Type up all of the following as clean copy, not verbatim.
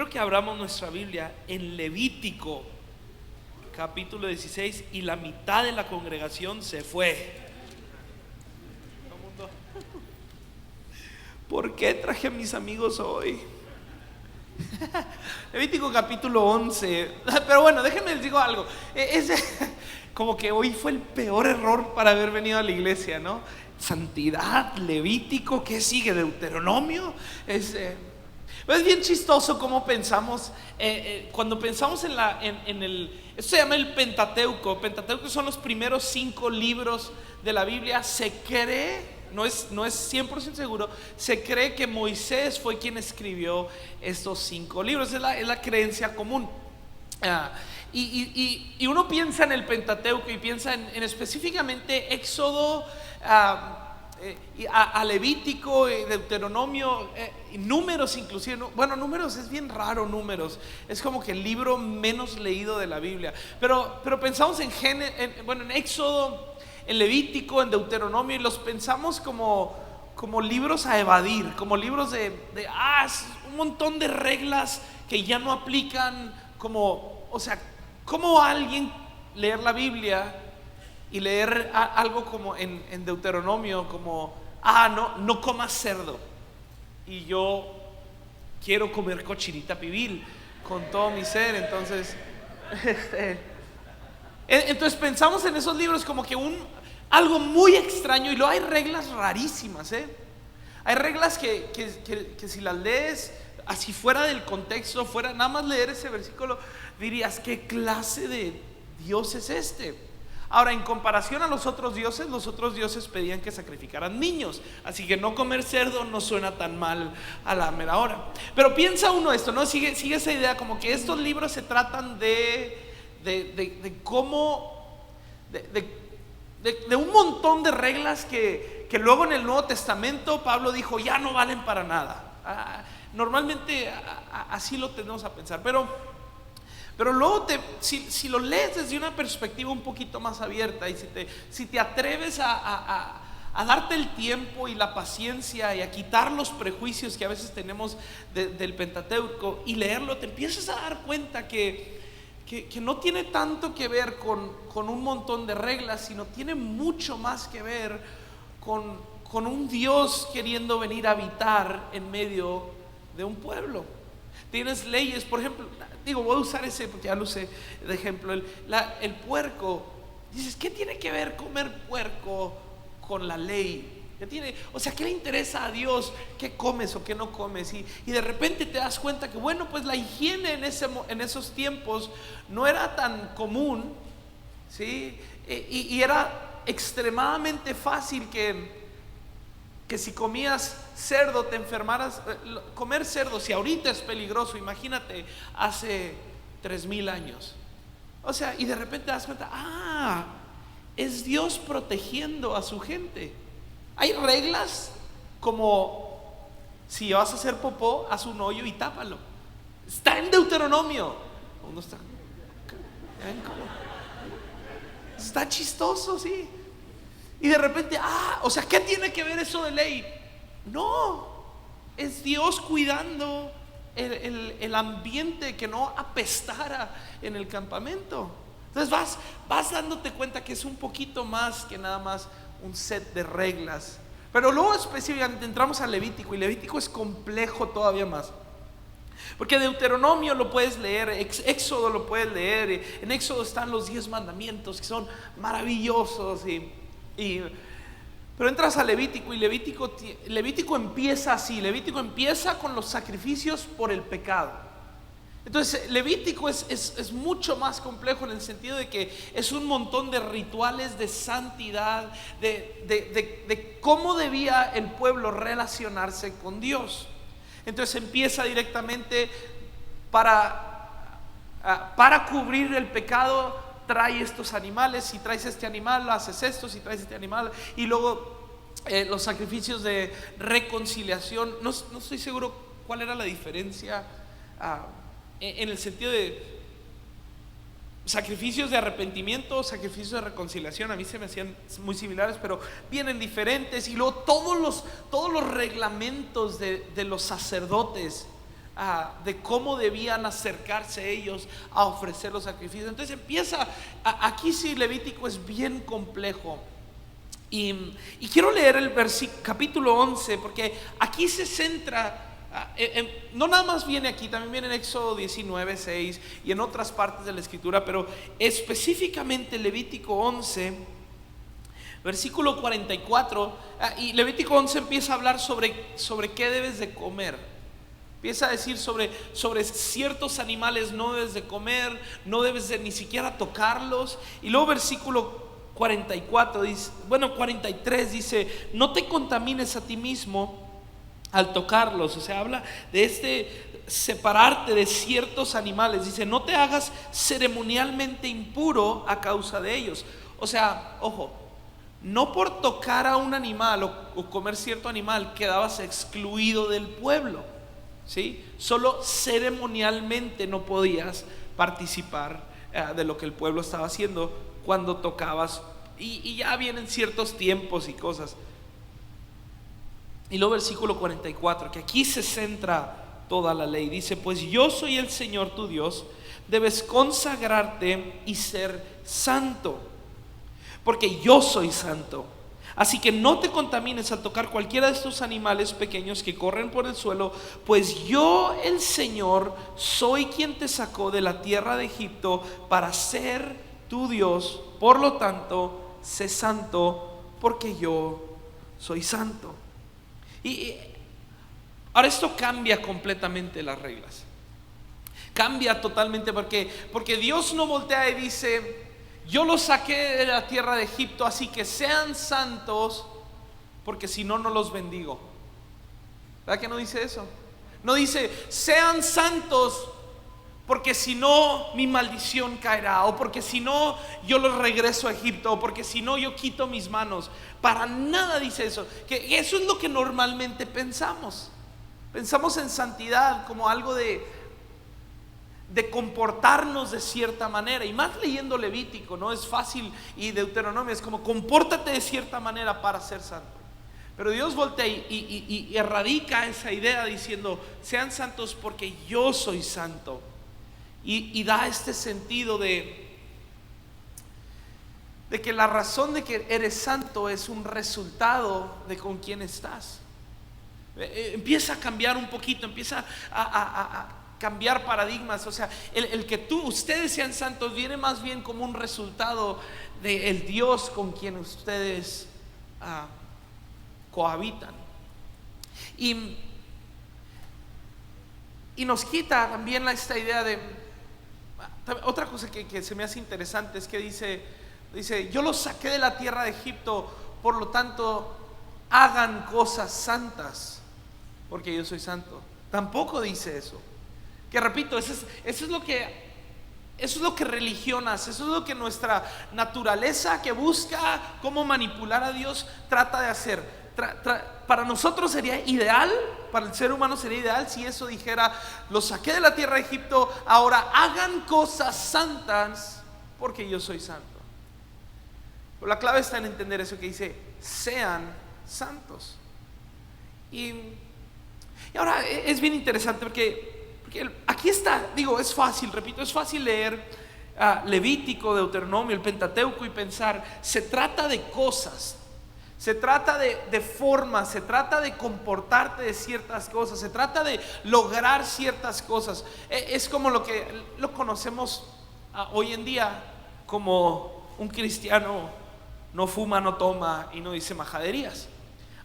quiero que abramos nuestra Biblia en Levítico capítulo 16, y la mitad de la congregación se fue. ¿Por qué traje a mis amigos hoy? Levítico capítulo 11. Pero bueno, déjenme les digo algo. Como que hoy fue el peor error para haber venido a la iglesia, ¿no? Santidad, Levítico, ¿qué sigue? Deuteronomio. Es bien chistoso cómo pensamos. Cuando pensamos esto se llama el Pentateuco. Pentateuco son los primeros 5 libros de la Biblia. Se cree, no es 100% seguro, se cree que Moisés fue quien escribió estos 5 libros. Es la creencia común. Y uno piensa en el Pentateuco y piensa en específicamente Éxodo, a Levítico, Deuteronomio, Números inclusive. Bueno, Números es bien raro. Números es como que el libro menos leído de la Biblia. Pero pensamos en Éxodo, en Levítico, en Deuteronomio, y los pensamos como libros a evadir, como libros de un montón de reglas que ya no aplican. O sea, ¿cómo alguien leer la Biblia y leer algo como en Deuteronomio, como no comas cerdo, y yo quiero comer cochinita pibil con todo mi ser? Entonces pensamos en esos libros como que algo muy extraño, y luego hay reglas rarísimas. Hay reglas que si las lees así fuera del contexto, fuera nada más leer ese versículo, dirías: ¿qué clase de Dios es este? Ahora, en comparación a los otros dioses pedían que sacrificaran niños, así que no comer cerdo no suena tan mal a la mera hora. Pero piensa uno esto, ¿no? Sigue esa idea, como que estos libros se tratan de cómo, de un montón de reglas que luego en el Nuevo Testamento Pablo dijo ya no valen para nada. Normalmente así lo tenemos a pensar, pero luego si lo lees desde una perspectiva un poquito más abierta, y si te atreves a darte el tiempo y la paciencia y a quitar los prejuicios que a veces tenemos del Pentateuco y leerlo, te empiezas a dar cuenta que no tiene tanto que ver con un montón de reglas, sino tiene mucho más que ver con un Dios queriendo venir a habitar en medio de un pueblo. Tienes leyes, por ejemplo, voy a usar ese porque ya lo usé de ejemplo, el puerco. Dices, ¿qué tiene que ver comer puerco con la ley? ¿Qué le interesa a Dios qué comes o qué no comes? Y de repente te das cuenta que pues la higiene en esos tiempos no era tan común, ¿sí? Y era extremadamente fácil que si comías cerdo te enfermaras. Comer cerdo, si ahorita es peligroso, imagínate hace 3000 años. Y de repente te das cuenta, es Dios protegiendo a su gente. Hay reglas como: si vas a hacer popó, haz un hoyo y tápalo. Está en Deuteronomio. ¿Dónde está? Está chistoso, sí. Y de repente, ¿qué tiene que ver eso de ley? No, es Dios cuidando el ambiente, que no apestara en el campamento. Entonces vas dándote cuenta que es un poquito más que nada más un set de reglas. Pero luego específicamente entramos a Levítico, y Levítico es complejo todavía más, porque Deuteronomio lo puedes leer, Éxodo lo puedes leer. En Éxodo están los 10 mandamientos, que son maravillosos, pero entras a Levítico, y Levítico empieza así. Levítico empieza con los sacrificios por el pecado. Entonces Levítico es mucho más complejo, en el sentido de que es un montón de rituales de santidad, de cómo debía el pueblo relacionarse con Dios. Entonces empieza directamente para cubrir el pecado. Trae estos animales, si traes este animal haces esto, si traes este animal, y luego los sacrificios de reconciliación. No estoy seguro cuál era la diferencia en el sentido de sacrificios de arrepentimiento, sacrificios de reconciliación. A mí se me hacían muy similares, pero vienen diferentes. Y luego todos los reglamentos de los sacerdotes, de cómo debían acercarse ellos a ofrecer los sacrificios. Entonces empieza, aquí sí Levítico es bien complejo. Y quiero leer el capítulo 11, porque aquí se centra, no nada más viene aquí, también viene en Éxodo 19, 6 y en otras partes de la escritura, pero específicamente Levítico 11, versículo 44, y Levítico 11 empieza a hablar sobre qué debes de comer. Empieza a decir sobre ciertos animales no debes de comer, no debes de ni siquiera tocarlos. Y luego versículo 44 dice, 43 dice: no te contamines a ti mismo al tocarlos. O sea, habla de separarte de ciertos animales. Dice: no te hagas ceremonialmente impuro a causa de ellos. O sea, ojo, no por tocar a un animal o comer cierto animal quedabas excluido del pueblo, ¿sí? Solo ceremonialmente no podías participar de lo que el pueblo estaba haciendo cuando tocabas, y ya vienen ciertos tiempos y cosas. Y luego versículo 44, que aquí se centra toda la ley, dice: pues yo soy el Señor tu Dios, debes consagrarte y ser santo, porque yo soy santo. Así que no te contamines al tocar cualquiera de estos animales pequeños que corren por el suelo, pues yo, el Señor, soy quien te sacó de la tierra de Egipto para ser tu Dios. Por lo tanto, sé santo, porque yo soy santo. Y ahora esto cambia completamente las reglas. Cambia totalmente, porque Dios no voltea y dice: yo los saqué de la tierra de Egipto, así que sean santos, porque si no, no los bendigo. ¿Verdad que no dice eso? No dice: sean santos, porque si no mi maldición caerá, o porque si no yo los regreso a Egipto, o porque si no yo quito mis manos. Para nada dice eso. Que eso es lo que normalmente pensamos. Pensamos en santidad como algo de comportarnos de cierta manera, y más leyendo Levítico, ¿no? Es fácil, y Deuteronomio es como: compórtate de cierta manera para ser santo. Pero Dios voltea y erradica esa idea diciendo: sean santos porque yo soy santo. Y da este sentido de que la razón de que eres santo es un resultado de con quién estás. Empieza a cambiar un poquito, empieza a cambiar paradigmas. O sea, el que ustedes sean santos viene más bien como un resultado del Dios con quien ustedes cohabitan. Y nos quita también esta idea de otra cosa que se me hace interesante, es que dice: yo los saqué de la tierra de Egipto, por lo tanto hagan cosas santas, porque yo soy santo. Tampoco dice eso. Que repito, eso es lo que religión hace. Eso es lo que nuestra naturaleza, que busca cómo manipular a Dios, trata de hacer. Para nosotros sería ideal, para el ser humano sería ideal si eso dijera: los saqué de la tierra de Egipto, ahora hagan cosas santas, porque yo soy santo. Pero la clave está en entender eso que dice: sean santos. Y ahora es bien interesante, porque aquí está, digo, es fácil, repito, es fácil leer Levítico, Deuteronomio, el Pentateuco, y pensar: se trata de cosas, se trata de formas, se trata de comportarte de ciertas cosas, se trata de lograr ciertas cosas. Es como lo que lo conocemos hoy en día como un cristiano: no fuma, no toma y no dice majaderías.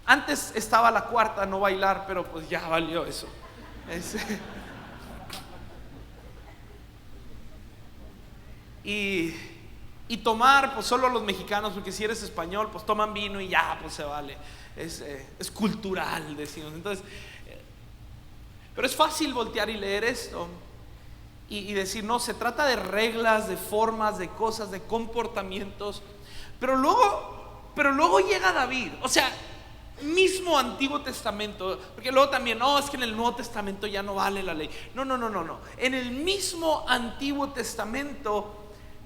Antes estaba la cuarta: no bailar, pero pues ya valió eso. Y tomar, pues solo los mexicanos, porque si eres español, pues toman vino y ya, pues se vale. Es cultural, decimos. Entonces, pero es fácil voltear y leer esto y decir: no, se trata de reglas, de formas, de cosas, de comportamientos. Pero luego llega David, o sea, mismo Antiguo Testamento, porque luego también: no, es que en el Nuevo Testamento ya no vale la ley. No. En el mismo Antiguo Testamento,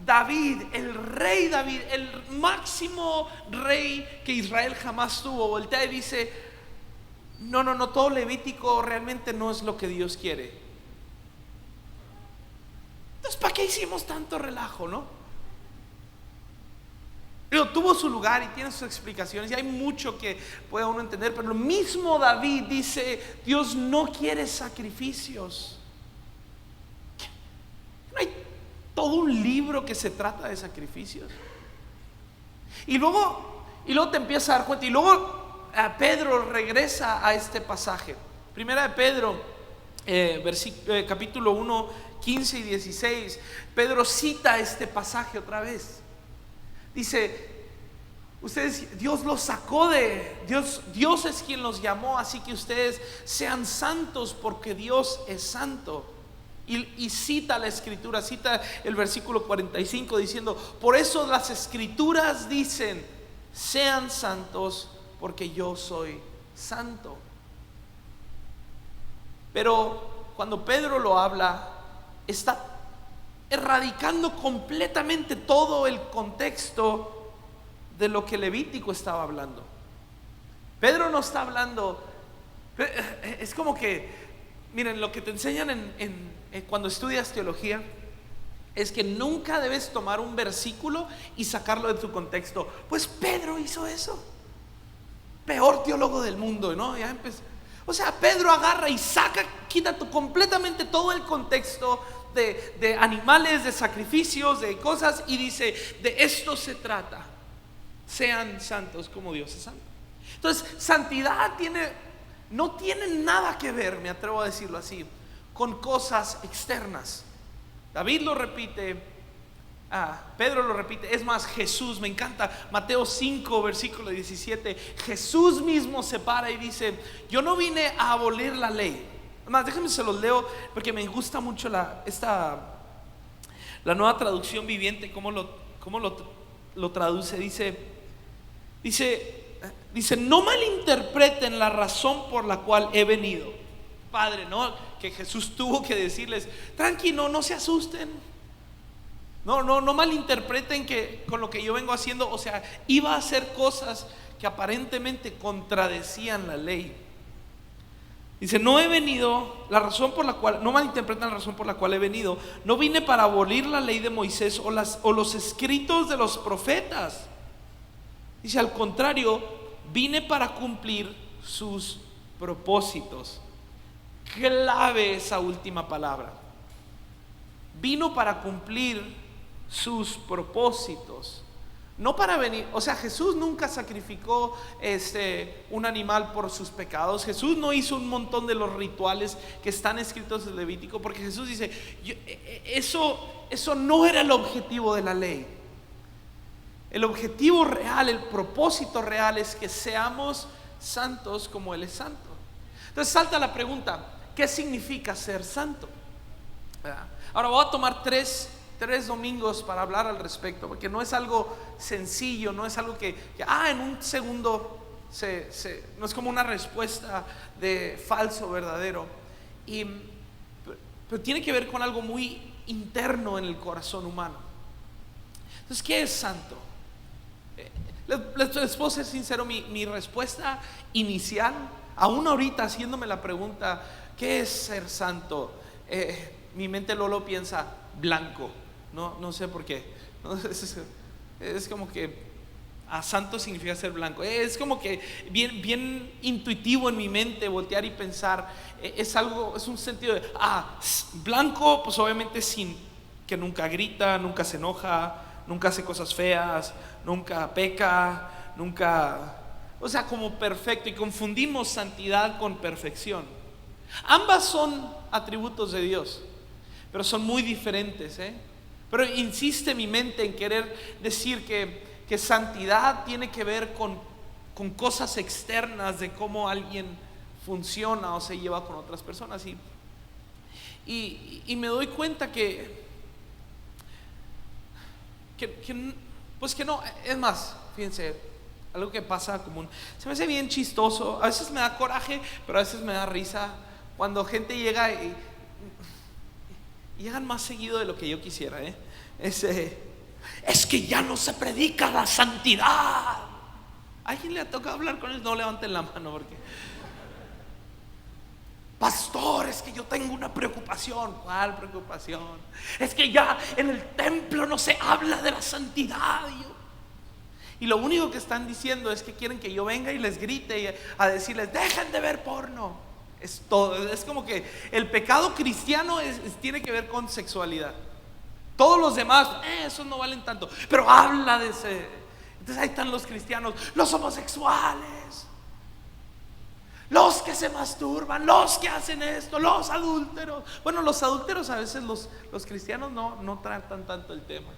David, el rey David, el máximo rey que Israel jamás tuvo, voltea y dice: No, todo Levítico realmente no es lo que Dios quiere. Entonces, ¿para qué hicimos tanto relajo, no? Pero tuvo su lugar y tiene sus explicaciones y hay mucho que pueda uno entender, pero lo mismo David dice: Dios no quiere sacrificios. No hay todo un libro que se trata de sacrificios. Y luego te empiezas a dar cuenta. Y luego Pedro regresa a este pasaje. Primera de Pedro, capítulo 1, 15 y 16. Pedro cita este pasaje otra vez. Dice: Dios los sacó Dios es quien los llamó, así que ustedes sean santos porque Dios es santo. Y cita la escritura, cita el versículo 45 diciendo: por eso las escrituras dicen: sean santos porque yo soy santo. Pero cuando Pedro lo habla, está erradicando completamente todo el contexto de lo que Levítico estaba hablando. Pedro no está hablando, es como que, miren, lo que te enseñan cuando estudias teología es que nunca debes tomar un versículo y sacarlo de su contexto. Pues Pedro hizo eso, peor teólogo del mundo, ¿no? Ya empezó. O sea, Pedro agarra y quita completamente todo el contexto de animales, de sacrificios, de cosas, y dice: de esto se trata, sean santos como Dios es santo. Entonces, santidad no tiene nada que ver, me atrevo a decirlo así, con cosas externas. David lo repite, Pedro lo repite, es más, Jesús, me encanta Mateo 5 versículo 17. Jesús mismo se para y dice: yo no vine a abolir la ley. Además, déjenme se los leo porque me gusta mucho la Nueva Traducción Viviente, cómo lo traduce. Dice: no malinterpreten la razón por la cual he venido. Padre, ¿no? Que Jesús tuvo que decirles: tranquilo, no se asusten, no malinterpreten que con lo que yo vengo haciendo, o sea, iba a hacer cosas que aparentemente contradecían la ley. Dice: no he venido, no malinterpreten la razón por la cual he venido. No vine para abolir la ley de Moisés o los escritos de los profetas. Dice: al contrario, vine para cumplir sus propósitos. Clave esa última palabra. Vino para cumplir sus propósitos. No para venir, o sea, Jesús nunca sacrificó un animal por sus pecados. Jesús no hizo un montón de los rituales que están escritos en Levítico, porque Jesús dice: eso no era el objetivo de la ley. El objetivo real, el propósito real es que seamos santos como Él es santo. Entonces salta la pregunta: ¿qué significa ser santo? Ahora voy a tomar tres domingos para hablar al respecto, porque no es algo sencillo, no es algo que en un segundo no es como una respuesta de falso, verdadero. Pero tiene que ver con algo muy interno en el corazón humano. Entonces, ¿qué es santo? Les puedo ser sincero, mi respuesta inicial, aún ahorita haciéndome la pregunta: ¿qué es ser santo? Mi mente Lolo piensa blanco, no sé por qué. Es como que santo significa ser blanco. Es como que bien intuitivo en mi mente voltear y pensar. Es un sentido de blanco, pues obviamente sin que nunca grita, nunca se enoja, nunca hace cosas feas, nunca peca, o sea, como perfecto. Y confundimos santidad con perfección. Ambas son atributos de Dios, pero son muy diferentes, Pero insiste mi mente en querer decir que santidad tiene que ver con cosas externas de cómo alguien funciona o se lleva con otras personas. Y me doy cuenta que no. Es más, fíjense, algo que pasa común, se me hace bien chistoso. A veces me da coraje, pero a veces me da risa cuando gente llega y llegan más seguido de lo que yo quisiera, es que ya no se predica la santidad. ¿A alguien le ha tocado hablar con él? No levanten la mano, porque Pastor, es que yo tengo una preocupación. ¿Cuál preocupación? Es que ya en el templo no se habla de la santidad. Y lo único que están diciendo es que quieren que yo venga y les grite a decirles: dejen de ver porno. Es todo. Es como que el pecado cristiano tiene que ver con sexualidad. Todos los demás, esos no valen tanto, pero habla de ese. Entonces ahí están los cristianos, los homosexuales, los que se masturban, los que hacen esto, los adúlteros. Bueno, los adúlteros a veces los cristianos no tratan tanto el tema.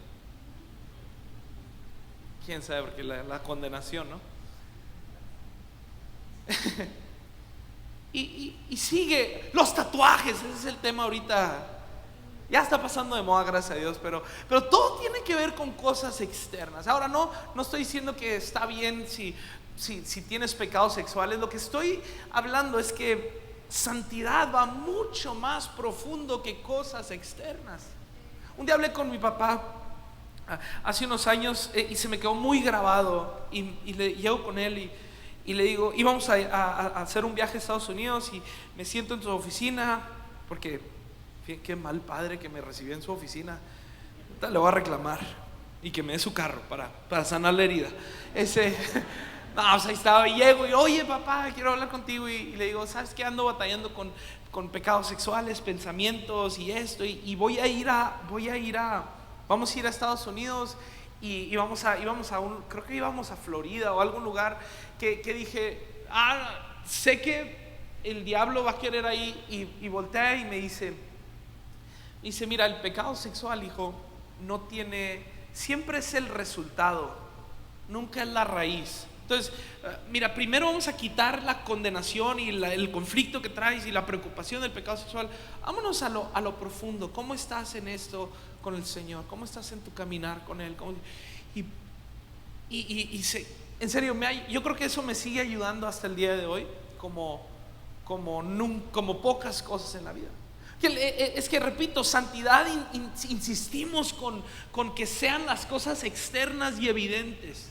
Quién sabe, porque la condenación, ¿no? y sigue los tatuajes. Ese es el tema ahorita. Ya está pasando de moda, gracias a Dios, pero todo tiene que ver con cosas externas. Ahora no estoy diciendo que está bien si tienes pecados sexuales. Lo que estoy hablando es que santidad va mucho más profundo que cosas externas. Un día hablé con mi papá hace unos años y se me quedó muy grabado, y llego con él y le digo: íbamos a hacer un viaje a Estados Unidos, y me siento en su oficina, porque qué mal padre que me recibió en su oficina. Le voy a reclamar y que me dé su carro para sanar la herida. No, pues ahí estaba, y llego y: oye papá, quiero hablar contigo. Y le digo: ¿sabes qué? Ando batallando con pecados sexuales, pensamientos y esto, y vamos a ir a Estados Unidos, y íbamos a creo que íbamos a Florida o algún lugar que dije: sé que el diablo va a querer ahí. Y voltea y me dice: mira, el pecado sexual, hijo, siempre es el resultado, nunca es la raíz. Entonces, mira, primero vamos a quitar la condenación y el conflicto que traes y la preocupación del pecado sexual. Vámonos a lo profundo. ¿Cómo estás en esto con el Señor? ¿Cómo estás en tu caminar con Él? En serio, yo creo que eso me sigue ayudando hasta el día de hoy, como pocas cosas en la vida. Es que repito, santidad, insistimos con que sean las cosas externas y evidentes.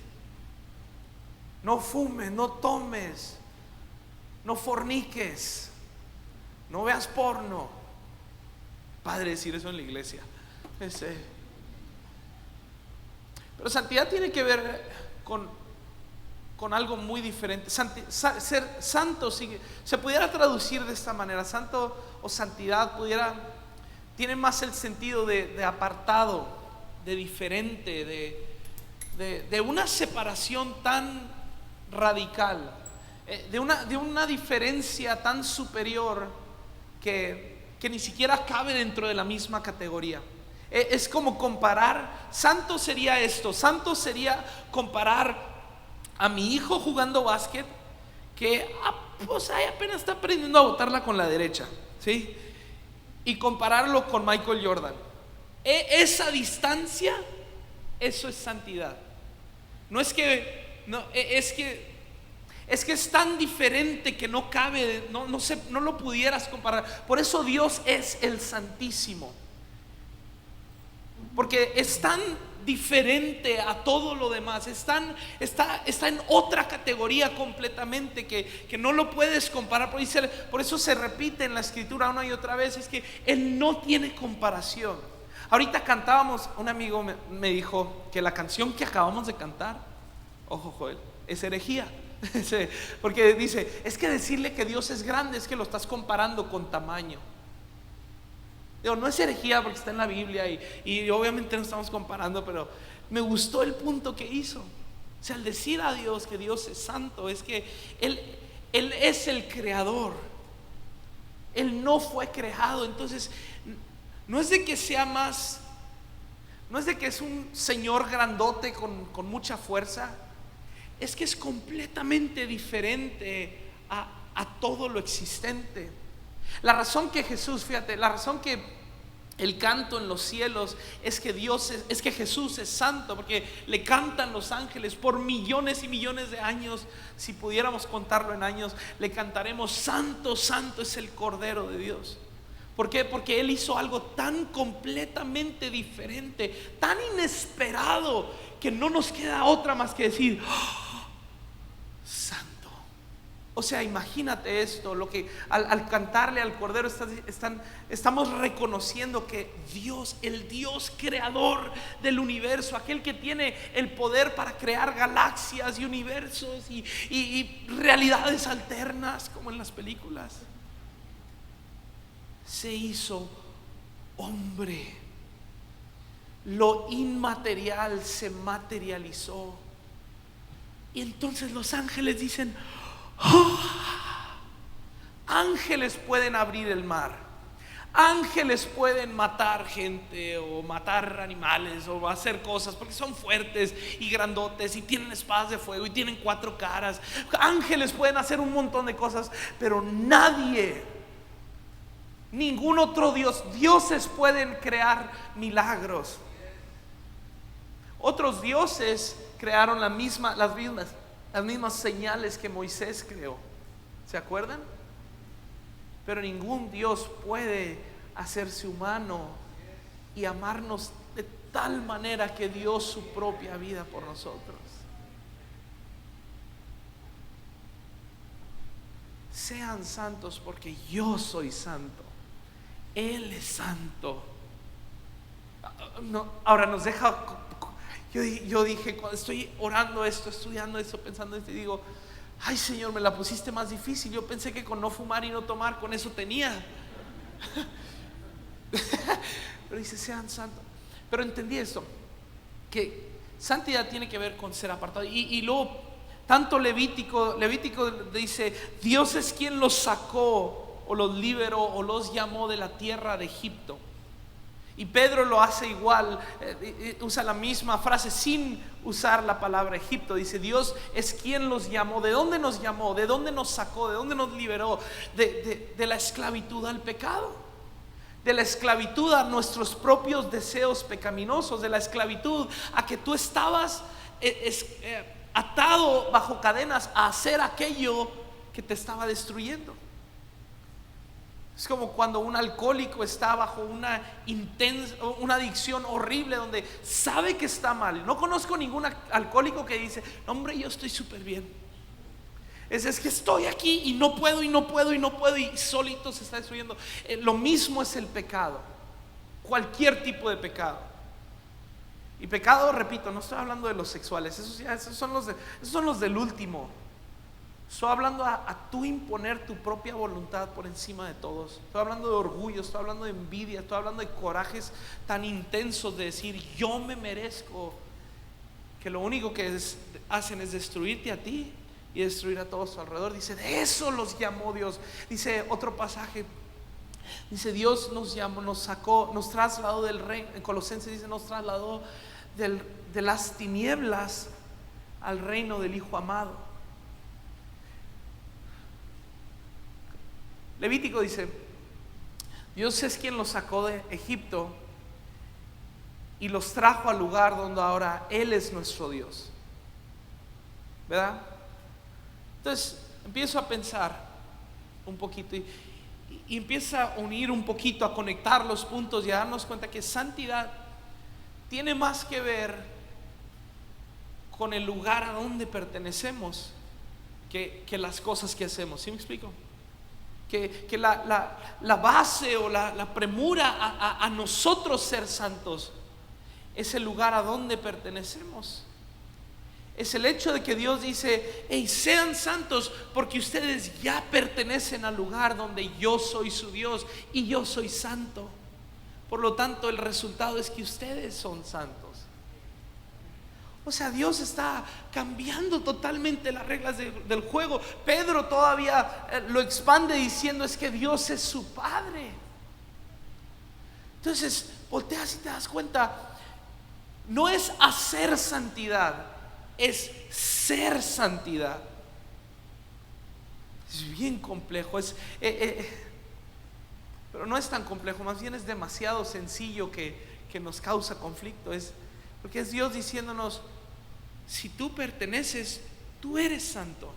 No fumes, no tomes, no forniques, no veas porno. Padre decir eso en la iglesia. Pero santidad tiene que ver con algo muy diferente. Ser santo se pudiera traducir de esta manera. Santo o santidad tiene más el sentido de apartado, de diferente, de una separación tan radical, de una diferencia tan superior que ni siquiera cabe dentro de la misma categoría. Es como comparar. Santo sería esto: santo sería comparar a mi hijo jugando básquet, que pues ahí apenas está aprendiendo a botarla con la derecha, ¿sí? Y compararlo con Michael Jordan. Esa distancia, eso es santidad. Es que es tan diferente que no cabe, no lo pudieras comparar. Por eso Dios es el Santísimo, porque es tan diferente a todo lo demás. Está en otra categoría completamente que no lo puedes comparar. Por eso se repite en la escritura una y otra vez: es que Él no tiene comparación. Ahorita cantábamos, un amigo me dijo que la canción que acabamos de cantar, ojo Joel, es herejía. Porque dice: es que decirle que Dios es grande es que lo estás comparando con tamaño. Digo, no es herejía porque está en la Biblia y obviamente no estamos comparando, pero me gustó el punto que hizo. O sea, al decir a Dios que Dios es santo, es que Él es el creador. Él no fue creado. Entonces, no es de que sea más, no es de que es un señor grandote con mucha fuerza. Es que es completamente diferente a todo lo existente. La razón que Jesús, fíjate, la razón que el canto en los cielos es que es que Jesús es santo, porque le cantan los ángeles por millones y millones de años. Si pudiéramos contarlo en años, le cantaremos: santo, santo es el Cordero de Dios. ¿Por qué? Porque Él hizo algo tan completamente diferente, tan inesperado, que no nos queda otra más que decir: oh, santo. O sea, imagínate esto, lo que al cantarle al Cordero estamos reconociendo que Dios, el Dios creador del universo, aquel que tiene el poder para crear galaxias y universos y realidades alternas como en las películas, se hizo hombre. Lo inmaterial se materializó. Y entonces los ángeles dicen: oh, ángeles pueden abrir el mar, ángeles pueden matar gente o matar animales o hacer cosas porque son fuertes y grandotes y tienen espadas de fuego y tienen 4 caras. Ángeles pueden hacer un montón de cosas, pero nadie, ningún otro Dios, dioses pueden crear milagros. Otros dioses crearon las mismas señales que Moisés creó. ¿Se acuerdan? Pero ningún Dios puede hacerse humano y amarnos de tal manera que dio su propia vida por nosotros. Sean santos porque yo soy santo. Él es santo. No, ahora nos deja. Yo dije, cuando estoy orando esto, estudiando esto, pensando esto, y digo: ay, Señor, me la pusiste más difícil. Yo pensé que con no fumar y no tomar, con eso tenía. Pero dice: sean santos. Pero entendí esto, que santidad tiene que ver con ser apartado. Y luego, tanto Levítico dice: Dios es quien los sacó o los liberó o los llamó de la tierra de Egipto. Y Pedro lo hace igual, usa la misma frase sin usar la palabra Egipto. Dice: Dios es quien los llamó. ¿De dónde nos llamó? ¿De dónde nos sacó? ¿De dónde nos liberó? De la esclavitud al pecado, de la esclavitud a nuestros propios deseos pecaminosos, de la esclavitud a que tú estabas atado bajo cadenas a hacer aquello que te estaba destruyendo. Es como cuando un alcohólico está bajo una adicción horrible donde sabe que está mal. No conozco ningún alcohólico que dice: no, hombre, yo estoy súper bien. Es que estoy aquí y no puedo y solito se está destruyendo. Lo mismo es el pecado, cualquier tipo de pecado. Y pecado, repito, no estoy hablando de los sexuales, esos son los del último. Estoy hablando a tú imponer tu propia voluntad por encima de todos. Estoy hablando de orgullo, estoy hablando de envidia, estoy hablando de corajes tan intensos de decir: yo me merezco, que lo único que hacen es destruirte a ti y destruir a todos a tu alrededor. Dice: de eso los llamó Dios. Dice otro pasaje, dice: Dios nos llamó, nos sacó, nos trasladó del reino. En Colosenses dice: nos trasladó de las tinieblas al reino del Hijo amado. Levítico dice: Dios es quien los sacó de Egipto y los trajo al lugar donde ahora Él es nuestro Dios. ¿Verdad? Entonces empiezo a pensar un poquito y empieza a unir un poquito, a conectar los puntos y a darnos cuenta que santidad tiene más que ver con el lugar a donde pertenecemos que las cosas que hacemos. ¿Sí me explico? Que la base o la premura a nosotros ser santos es el lugar a donde pertenecemos. Es el hecho de que Dios dice: hey, sean santos porque ustedes ya pertenecen al lugar donde yo soy su Dios y yo soy santo. Por lo tanto, el resultado es que ustedes son santos. O sea, Dios está cambiando totalmente las reglas del juego. Pedro todavía lo expande diciendo: es que Dios es su Padre. Entonces, volteas y te das cuenta, no es hacer santidad, es ser santidad. Es bien complejo, pero no es tan complejo, más bien es demasiado sencillo que nos causa conflicto. Porque es Dios diciéndonos: si tú perteneces, tú eres santo.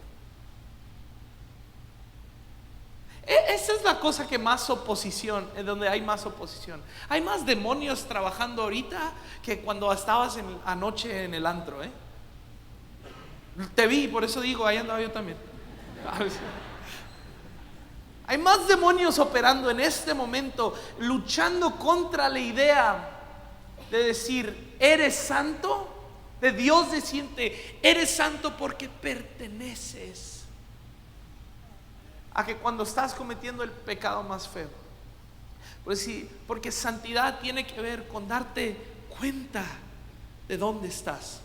Esa es la cosa que más oposición, en donde hay más oposición. Hay más demonios trabajando ahorita que cuando estabas anoche en el antro. Te vi, por eso digo, ahí andaba yo también. Hay más demonios operando en este momento, luchando contra la idea de decir, eres santo, de Dios decirte, eres santo porque perteneces. A que cuando estás cometiendo el pecado más feo. Pues sí, porque santidad tiene que ver con darte cuenta de dónde estás,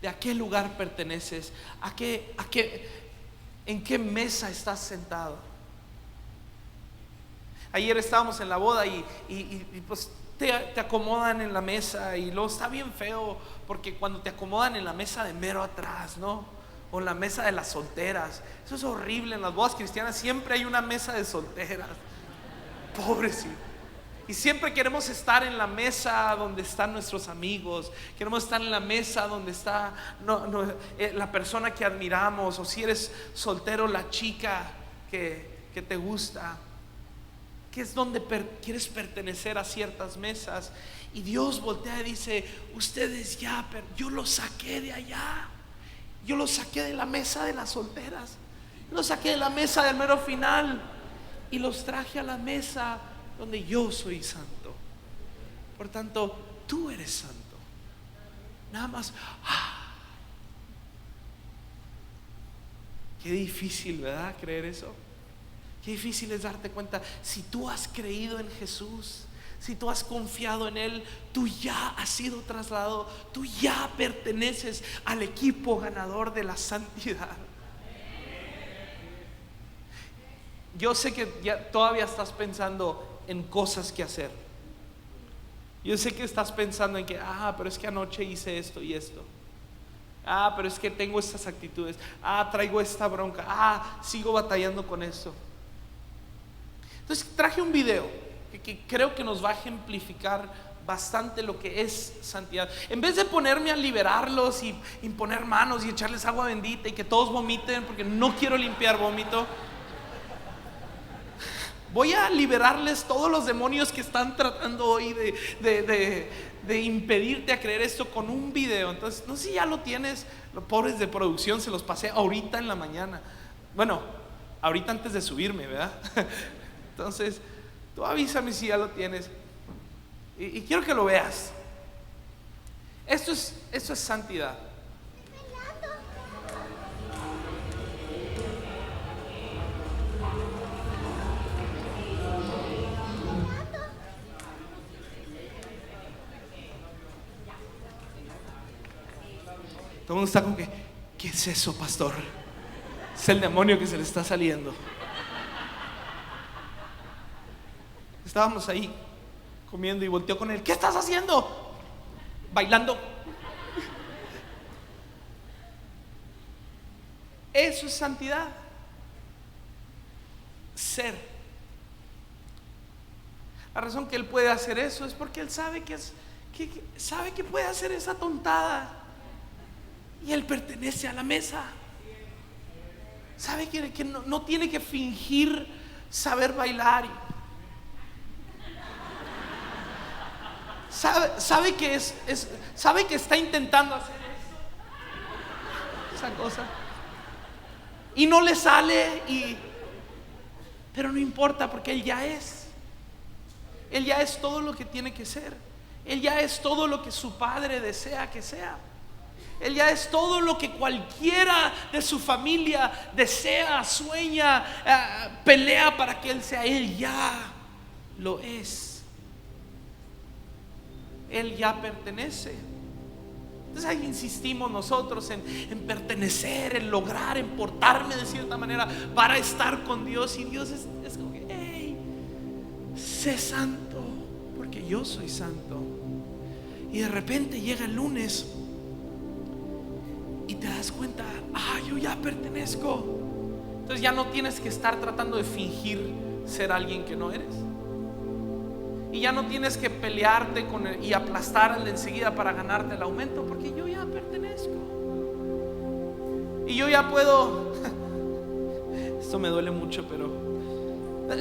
de a qué lugar perteneces, en qué mesa estás sentado. Ayer estábamos en la boda y pues te acomodan en la mesa y luego está bien feo porque cuando te acomodan en la mesa de mero atrás, ¿no? O en la mesa de las solteras, eso es horrible. En las bodas cristianas siempre hay una mesa de solteras, pobrecito. Y siempre queremos estar en la mesa donde están nuestros amigos, queremos estar en la mesa donde está la persona que admiramos, o si eres soltero, la chica que te gusta, que es donde quieres pertenecer a ciertas mesas. Y Dios voltea y dice, ustedes ya, pero yo los saqué de allá, yo los saqué de la mesa de las solteras, los saqué de la mesa del mero final y los traje a la mesa donde yo soy santo. Por tanto, tú eres santo. Nada más. Qué difícil, ¿verdad? Creer eso. Qué difícil es darte cuenta. Si tú has creído en Jesús, si tú has confiado en Él, tú ya has sido trasladado, tú ya perteneces al equipo ganador de la santidad. Yo sé que ya todavía estás pensando en cosas que hacer. Yo sé que estás pensando en que, pero es que anoche hice esto y esto. Pero es que tengo estas actitudes. Traigo esta bronca. Sigo batallando con eso. Entonces traje un video que creo que nos va a ejemplificar bastante lo que es santidad. En vez de ponerme a liberarlos y imponer manos y echarles agua bendita y que todos vomiten, porque no quiero limpiar vómito, voy a liberarles todos los demonios que están tratando hoy de impedirte a creer esto con un video. Entonces, no sé si ya lo tienes. Los pobres de producción se los pasé ahorita en la mañana. Bueno, ahorita antes de subirme, ¿verdad? Entonces, tú avísame si ya lo tienes. Y quiero que lo veas. Esto es santidad. Todo el mundo está como que, ¿qué es eso, pastor? Es el demonio que se le está saliendo. Estábamos ahí comiendo y volteó con él. ¿Qué estás haciendo? Bailando. Eso es santidad. Ser. La razón que él puede hacer eso es porque él sabe sabe que puede hacer esa tontada. Y él pertenece a la mesa. Sabe que no tiene que fingir saber bailar. Sabe que sabe que está intentando hacer esa cosa y no le sale, pero no importa porque él ya es todo lo que tiene que ser. Él ya es todo lo que su padre desea que sea. Él ya es todo lo que cualquiera de su familia desea, sueña, pelea para que él sea. Él ya lo es. Él ya pertenece. Entonces ahí insistimos nosotros en pertenecer, en lograr, en portarme de cierta manera para estar con Dios. Y Dios es como que, hey, sé santo porque yo soy santo. Y de repente llega el lunes y te das cuenta, yo ya pertenezco. Entonces ya no tienes que estar tratando de fingir ser alguien que no eres. Y ya no tienes que pelearte con él y aplastarle enseguida para ganarte el aumento, porque yo ya pertenezco. Y yo ya puedo. Esto me duele mucho, pero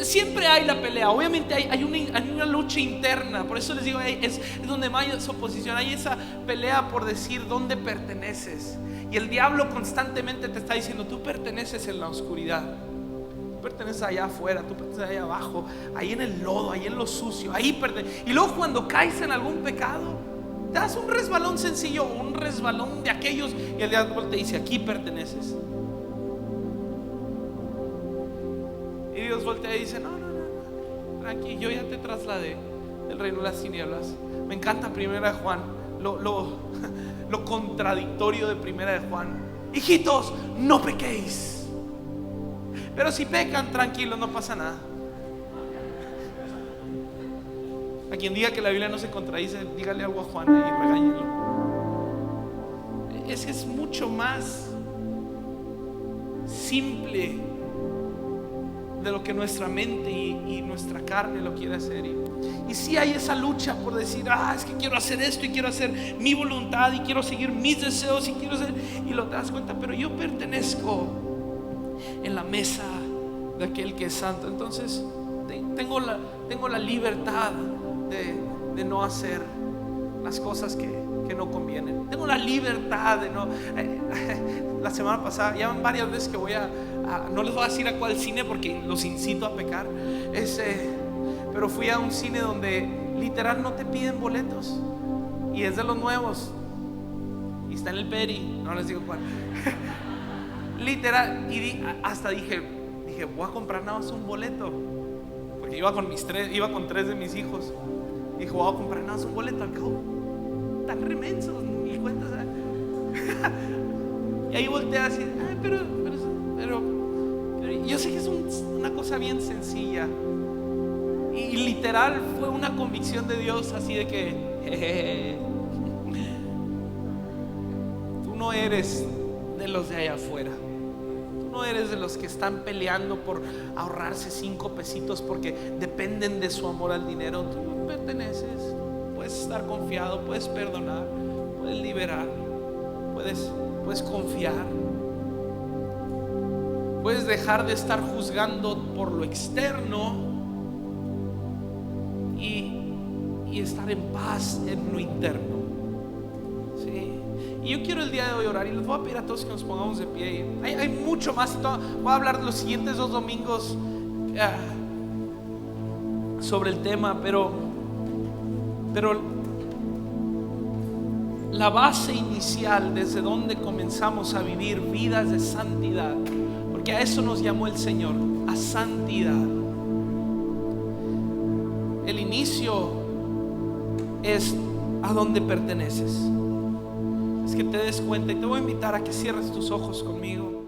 Siempre hay la pelea, obviamente hay una lucha interna. Por eso les digo, es donde más hay oposición. Hay esa pelea por decir dónde perteneces. Y el diablo constantemente te está diciendo: tú perteneces en la oscuridad, tú perteneces allá afuera, tú perteneces allá abajo, ahí en el lodo, ahí en lo sucio, ahí y luego cuando caes en algún pecado, te das un resbalón sencillo, un resbalón de aquellos, y el diablo te dice: aquí perteneces. Y Dios voltea y dice: no, tranqui, yo ya te trasladé del reino de las tinieblas. Me encanta Primera de Juan, lo contradictorio de Primera de Juan: hijitos, no pequéis. Pero si pecan, tranquilos, no pasa nada. A quien diga que la Biblia no se contradice, dígale algo a Juan y regáñelo. Es mucho más simple de lo que nuestra mente y nuestra carne lo quiere hacer. Y sí hay esa lucha por decir: es que quiero hacer esto y quiero hacer mi voluntad y quiero seguir mis deseos y quiero hacer, y lo te das cuenta, pero yo pertenezco en la mesa de aquel que es santo. Entonces tengo la libertad de no hacer las cosas que no convienen. Tengo la libertad de no. La semana pasada, ya van varias veces que voy no les voy a decir a cuál cine porque los incito a pecar, pero fui a un cine donde literal no te piden boletos y es de los nuevos y está en el Peri, no les digo cuál. Literal, y hasta dije, voy a comprar nada más un boleto, porque iba con 3 de mis hijos. Dije, voy a comprar nada más un boleto. Al cabo, tan remensos, ni cuentas, y ahí volteé así: pero yo sé que es una cosa bien sencilla. Y literal fue una convicción de Dios, así de que tú no eres de los de allá afuera. Tú no eres de los que están peleando por ahorrarse 5 pesitos porque dependen de su amor al dinero. Tú perteneces, puedes estar confiado, puedes perdonar, puedes liberar, puedes confiar, puedes dejar de estar juzgando por lo externo y estar en paz en lo interno. ¿Sí? Y yo quiero el día de hoy orar, y les voy a pedir a todos que nos pongamos de pie. Hay mucho más, y voy a hablar los siguientes 2 domingos sobre el tema, pero la base inicial desde donde comenzamos a vivir vidas de santidad, porque a eso nos llamó el Señor, a santidad. El inicio es a donde perteneces. Es que te des cuenta, y te voy a invitar a que cierres tus ojos conmigo.